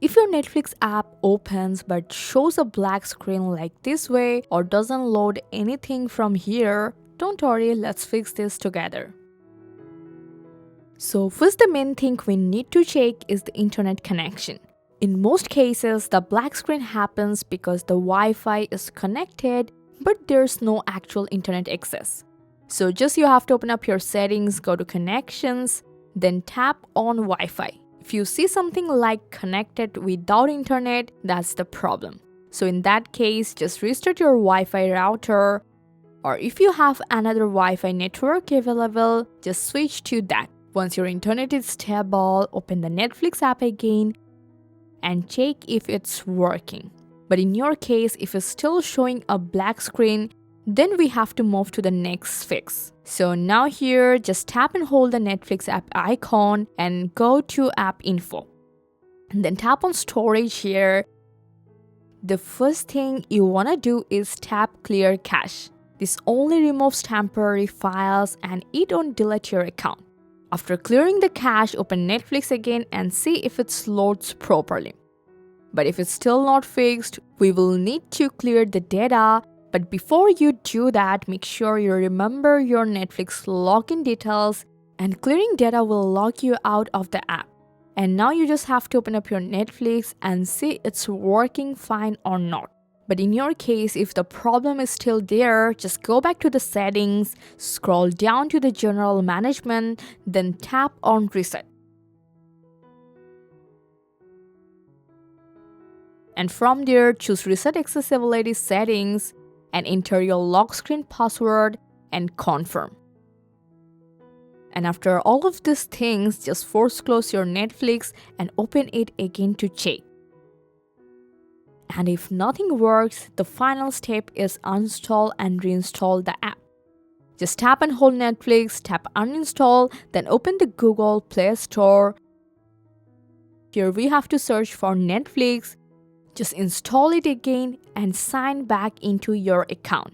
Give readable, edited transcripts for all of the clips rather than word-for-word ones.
If your Netflix app opens but shows a black screen like this way or doesn't load anything from here, don't worry, let's fix this together. So first, the main thing we need to check is the internet connection. In most cases, the black screen happens because the Wi-Fi is connected but there's no actual internet access. So just you have to open up your settings, go to connections, then tap on Wi-Fi. If you see something like connected without internet, that's the problem. So in that case, just restart your Wi-Fi router, or if you have another Wi-Fi network available, just switch to that. Once your internet is stable, open the Netflix app again and check if it's working. But in your case, if it's still showing a black screen, then we have to move to the next fix. So now here, just tap and hold the Netflix app icon and go to app info. And then tap on storage here. The first thing you want to do is tap clear cache. This only removes temporary files and it won't delete your account. After clearing the cache, open Netflix again and see if it loads properly. But if it's still not fixed, we will need to clear the data. But before you do that, make sure you remember your Netflix login details, and clearing data will log you out of the app. And now you just have to open up your Netflix and see it's working fine or not. But in your case, if the problem is still there, just go back to the settings, scroll down to the general management, then tap on reset. And from there, choose reset accessibility settings and enter your lock screen password and confirm. And after all of these things, just force close your Netflix and open it again to check. And if nothing works, the final step is uninstall and reinstall the app. Just tap and hold Netflix, tap uninstall, then open the Google Play Store. Here we have to search for Netflix. Just install it again and sign back into your account.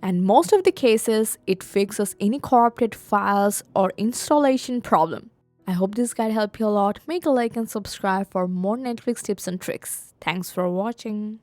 And most of the cases, it fixes any corrupted files or installation problem. I hope this guide helped you a lot. Make a like and subscribe for more Netflix tips and tricks. Thanks for watching.